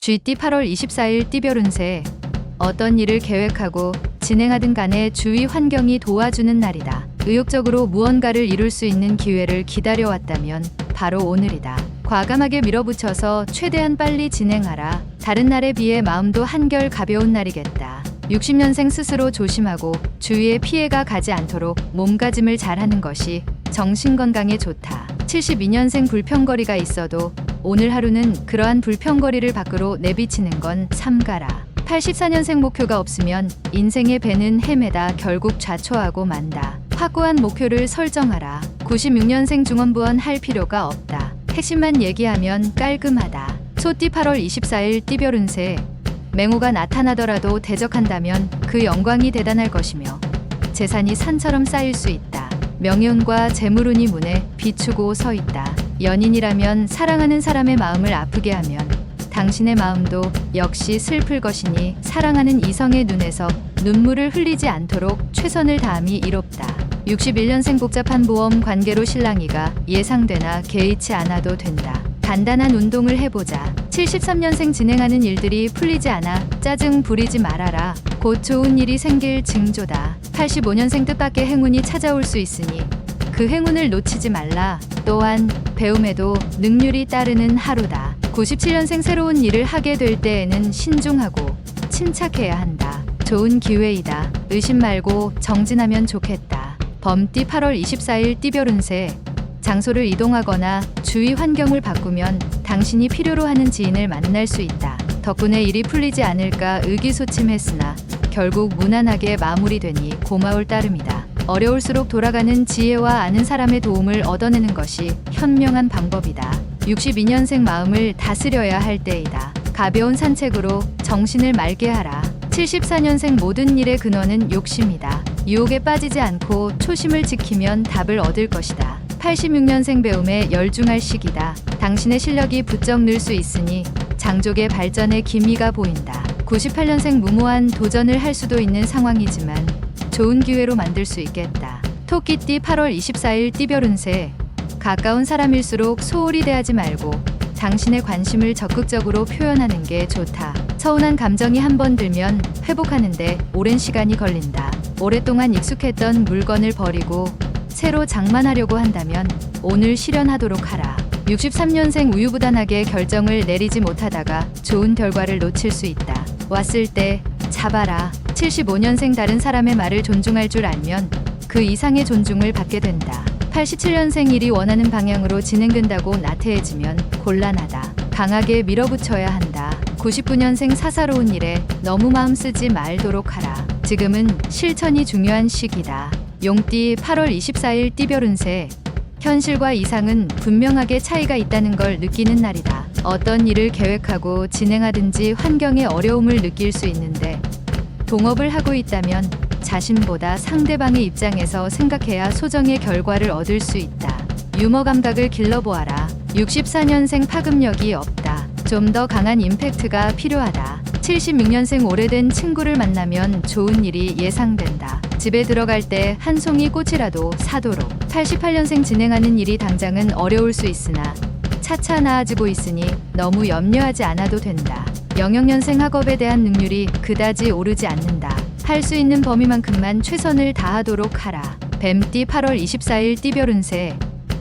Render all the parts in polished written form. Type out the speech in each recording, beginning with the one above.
GT 8월 24일 띠별 운세. 어떤 일을 계획하고 진행하든 간에 주위 환경이 도와주는 날이다. 의욕적으로 무언가를 이룰 수 있는 기회를 기다려왔다면 바로 오늘이다. 과감하게 밀어붙여서 최대한 빨리 진행하라. 다른 날에 비해 마음도 한결 가벼운 날이겠다. 60년생 스스로 조심하고 주위에 피해가 가지 않도록 몸가짐을 잘하는 것이 정신건강에 좋다. 72년생 불평거리가 있어도 오늘 하루는 그러한 불평거리를 밖으로 내비치는 건 삼가라. 84년생 목표가 없으면 인생의 배는 헤매다 결국 좌초하고 만다. 확고한 목표를 설정하라. 96년생 중원부원 할 필요가 없다. 핵심만 얘기하면 깔끔하다. 소띠 8월 24일 띠별 운세. 맹호가 나타나더라도 대적한다면 그 영광이 대단할 것이며 재산이 산처럼 쌓일 수 있다. 명예운과 재물운이 문에 비추고 서 있다. 연인이라면 사랑하는 사람의 마음을 아프게 하면 당신의 마음도 역시 슬플 것이니 사랑하는 이성의 눈에서 눈물을 흘리지 않도록 최선을 다함이 이롭다. 61년생 복잡한 보험 관계로 실랑이가 예상되나 개의치 않아도 된다. 간단한 운동을 해보자. 73년생 진행하는 일들이 풀리지 않아 짜증 부리지 말아라. 곧 좋은 일이 생길 징조다. 85년생 뜻밖의 행운이 찾아올 수 있으니 그 행운을 놓치지 말라. 또한 배움에도 능률이 따르는 하루다. 97년생 새로운 일을 하게 될 때에는 신중하고 침착해야 한다. 좋은 기회이다. 의심 말고 정진하면 좋겠다. 범띠 8월 24일 띠별 운세. 장소를 이동하거나 주위 환경을 바꾸면 당신이 필요로 하는 지인을 만날 수 있다. 덕분에 일이 풀리지 않을까 의기소침했으나 결국 무난하게 마무리되니 고마울 따름이다. 어려울수록 돌아가는 지혜와 아는 사람의 도움을 얻어내는 것이 현명한 방법이다. 62년생 마음을 다스려야 할 때이다. 가벼운 산책으로 정신을 맑게 하라. 74년생 모든 일의 근원은 욕심이다. 유혹에 빠지지 않고 초심을 지키면 답을 얻을 것이다. 86년생 배움에 열중할 시기다. 당신의 실력이 부쩍 늘 수 있으니 장족의 발전에 기미가 보인다. 98년생 무모한 도전을 할 수도 있는 상황이지만 좋은 기회로 만들 수 있겠다. 토끼띠 8월 24일 띠별 운세. 가까운 사람일수록 소홀히 대하지 말고 당신의 관심을 적극적으로 표현하는 게 좋다. 서운한 감정이 한번 들면 회복하는데 오랜 시간이 걸린다. 오랫동안 익숙했던 물건을 버리고 새로 장만하려고 한다면 오늘 실현하도록 하라. 63년생 우유부단하게 결정을 내리지 못하다가 좋은 결과를 놓칠 수 있다. 왔을 때 잡아라. 75년생 다른 사람의 말을 존중할 줄 알면 그 이상의 존중을 받게 된다. 87년생 일이 원하는 방향으로 진행된다고 나태해지면 곤란하다. 강하게 밀어붙여야 한다. 99년생 사사로운 일에 너무 마음 쓰지 말도록 하라. 지금은 실천이 중요한 시기다. 용띠 8월 24일 띠별 운세. 현실과 이상은 분명하게 차이가 있다는 걸 느끼는 날이다. 어떤 일을 계획하고 진행하든지 환경의 어려움을 느낄 수 있는데 동업을 하고 있다면 자신보다 상대방의 입장에서 생각해야 소정의 결과를 얻을 수 있다. 유머 감각을 길러보아라. 64년생 파급력이 없다. 좀 더 강한 임팩트가 필요하다. 76년생 오래된 친구를 만나면 좋은 일이 예상된다. 집에 들어갈 때 한 송이 꽃이라도 사도록. 88년생 진행하는 일이 당장은 어려울 수 있으나 차차 나아지고 있으니 너무 염려하지 않아도 된다. 00년생 학업에 대한 능률이 그다지 오르지 않는다. 할 수 있는 범위만큼만 최선을 다하도록 하라. 뱀띠 8월 24일 띠별 운세.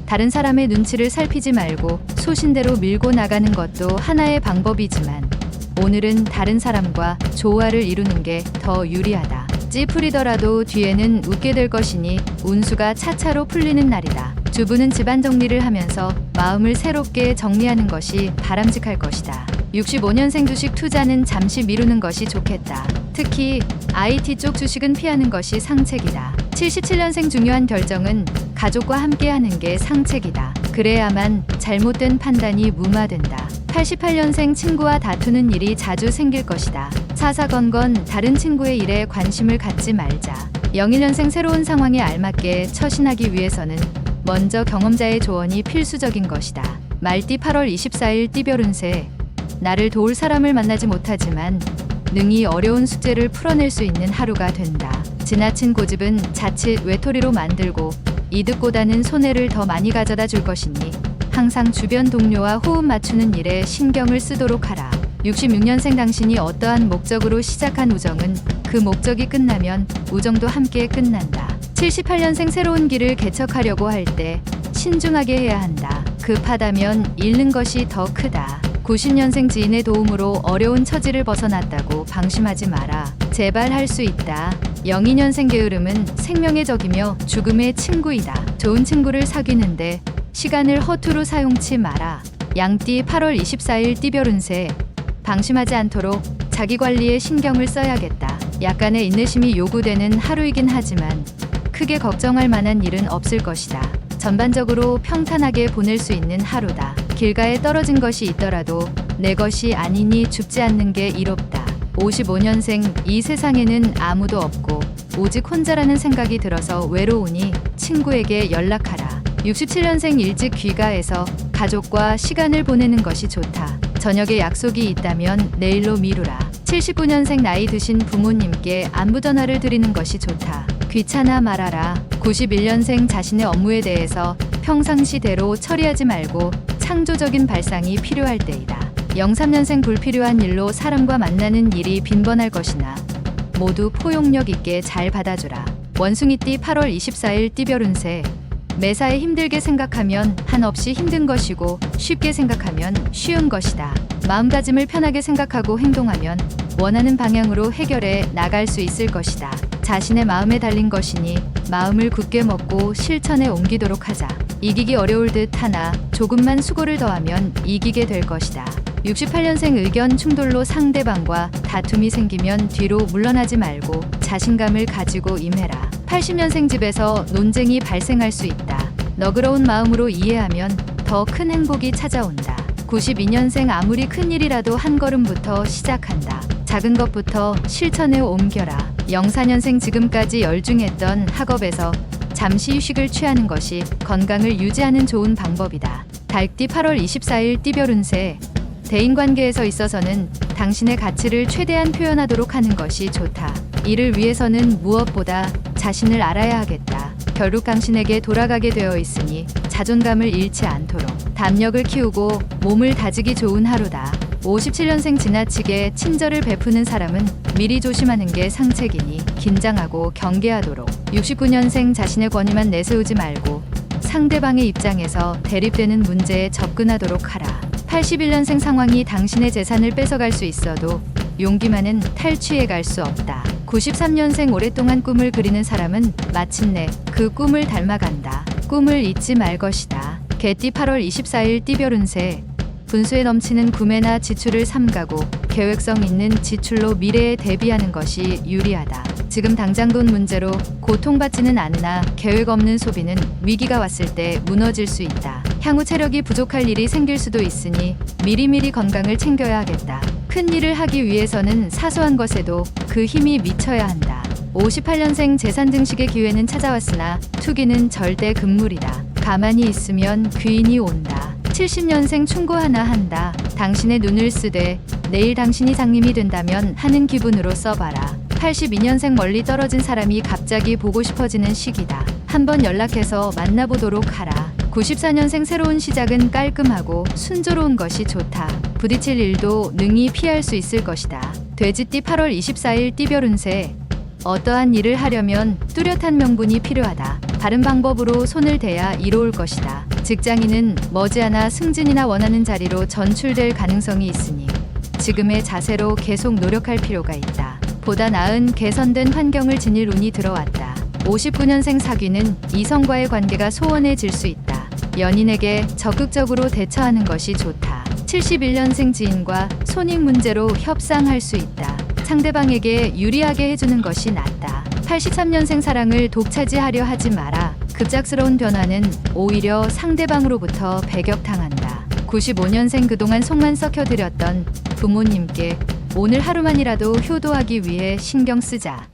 다른 사람의 눈치를 살피지 말고 소신대로 밀고 나가는 것도 하나의 방법이지만 오늘은 다른 사람과 조화를 이루는 게 더 유리하다. 찌푸리더라도 뒤에는 웃게 될 것이니 운수가 차차로 풀리는 날이다. 주부는 집안 정리를 하면서 마음을 새롭게 정리하는 것이 바람직할 것이다. 65년생 주식 투자는 잠시 미루는 것이 좋겠다. 특히 IT 쪽 주식은 피하는 것이 상책이다. 77년생 중요한 결정은 가족과 함께 하는 게 상책이다. 그래야만 잘못된 판단이 무마된다. 88년생 친구와 다투는 일이 자주 생길 것이다. 사사건건 다른 친구의 일에 관심을 갖지 말자. 01년생 새로운 상황에 알맞게 처신하기 위해서는 먼저 경험자의 조언이 필수적인 것이다. 말띠 8월 24일 띠별 운세. 나를 도울 사람을 만나지 못하지만 능히 어려운 숙제를 풀어낼 수 있는 하루가 된다. 지나친 고집은 자칫 외톨이로 만들고 이득보다는 손해를 더 많이 가져다 줄 것이니 항상 주변 동료와 호흡 맞추는 일에 신경을 쓰도록 하라. 66년생 당신이 어떠한 목적으로 시작한 우정은 그 목적이 끝나면 우정도 함께 끝난다. 78년생 새로운 길을 개척하려고 할 때 신중하게 해야 한다. 급하다면 잃는 것이 더 크다. 90년생 지인의 도움으로 어려운 처지를 벗어났다고 방심하지 마라. 제발 할 수 있다. 02년생 게으름은 생명의 적이며 죽음의 친구이다. 좋은 친구를 사귀는데 시간을 허투루 사용치 마라. 양띠 8월 24일 띠별 운세. 방심하지 않도록 자기 관리에 신경을 써야겠다. 약간의 인내심이 요구되는 하루이긴 하지만 크게 걱정할 만한 일은 없을 것이다. 전반적으로 평탄하게 보낼 수 있는 하루다. 길가에 떨어진 것이 있더라도 내 것이 아니니 줍지 않는 게 이롭다. 55년생 이 세상에는 아무도 없고 오직 혼자라는 생각이 들어서 외로우니 친구에게 연락하라. 67년생 일찍 귀가해서 가족과 시간을 보내는 것이 좋다. 저녁에 약속이 있다면 내일로 미루라. 79년생 나이 드신 부모님께 안부 전화를 드리는 것이 좋다. 귀찮아 말아라. 91년생 자신의 업무에 대해서 평상시대로 처리하지 말고 창조적인 발상이 필요할 때이다. 03년생 불필요한 일로 사람과 만나는 일이 빈번할 것이나 모두 포용력 있게 잘 받아주라. 원숭이띠 8월 24일 띠별 운세. 매사에 힘들게 생각하면 한없이 힘든 것이고 쉽게 생각하면 쉬운 것이다. 마음가짐을 편하게 생각하고 행동하면 원하는 방향으로 해결해 나갈 수 있을 것이다. 자신의 마음에 달린 것이니 마음을 굳게 먹고 실천에 옮기도록 하자. 이기기 어려울 듯 하나 조금만 수고를 더하면 이기게 될 것이다. 68년생 의견 충돌로 상대방과 다툼이 생기면 뒤로 물러나지 말고 자신감을 가지고 임해라. 80년생 집에서 논쟁이 발생할 수 있다. 너그러운 마음으로 이해하면 더 큰 행복이 찾아온다. 92년생 아무리 큰 일이라도 한 걸음부터 시작한다. 작은 것부터 실천에 옮겨라. 04년생 지금까지 열중했던 학업에서 잠시 휴식을 취하는 것이 건강을 유지하는 좋은 방법이다. 달띠 8월 24일 띠별 운세. 대인관계에서 있어서는 당신의 가치를 최대한 표현하도록 하는 것이 좋다. 이를 위해서는 무엇보다 자신을 알아야 하겠다. 결국 당신에게 돌아가게 되어 있으니 자존감을 잃지 않도록 담력을 키우고 몸을 다지기 좋은 하루다. 57년생 지나치게 친절을 베푸는 사람은 미리 조심하는 게 상책이니 긴장하고 경계하도록. 69년생 자신의 권위만 내세우지 말고 상대방의 입장에서 대립되는 문제에 접근하도록 하라. 81년생 상황이 당신의 재산을 뺏어갈 수 있어도 용기만은 탈취해 갈 수 없다. 93년생 오랫동안 꿈을 그리는 사람은 마침내 그 꿈을 닮아간다. 꿈을 잊지 말 것이다. 개띠 8월 24일 띠별 운세. 분수에 넘치는 구매나 지출을 삼가고 계획성 있는 지출로 미래에 대비하는 것이 유리하다. 지금 당장 돈 문제로 고통받지는 않으나 계획 없는 소비는 위기가 왔을 때 무너질 수 있다. 향후 체력이 부족할 일이 생길 수도 있으니 미리미리 건강을 챙겨야 하겠다. 큰 일을 하기 위해서는 사소한 것에도 그 힘이 미쳐야 한다. 58년생 재산 증식의 기회는 찾아왔으나 투기는 절대 금물이다. 가만히 있으면 귀인이 온다. 70년생 충고 하나 한다. 당신의 눈을 쓰되 내일 당신이 장님이 된다면 하는 기분으로 써봐라. 82년생 멀리 떨어진 사람이 갑자기 보고 싶어지는 시기다. 한번 연락해서 만나보도록 하라. 94년생 새로운 시작은 깔끔하고 순조로운 것이 좋다. 부딪힐 일도 능히 피할 수 있을 것이다. 돼지띠 8월 24일 띠별 운세. 어떠한 일을 하려면 뚜렷한 명분이 필요하다. 바른 방법으로 손을 대야 이로울 것이다. 직장인은 머지않아 승진이나 원하는 자리로 전출될 가능성이 있으니 지금의 자세로 계속 노력할 필요가 있다. 보다 나은 개선된 환경을 지닐 운이 들어왔다. 59년생 사귀는 이성과의 관계가 소원해질 수 있다. 연인에게 적극적으로 대처하는 것이 좋다. 71년생 지인과 손익 문제로 협상할 수 있다. 상대방에게 유리하게 해주는 것이 낫다. 83년생 사랑을 독차지하려 하지 마라. 급작스러운 변화는 오히려 상대방으로부터 배격당한다. 95년생 그동안 속만 썩혀드렸던 부모님께 오늘 하루만이라도 효도하기 위해 신경 쓰자.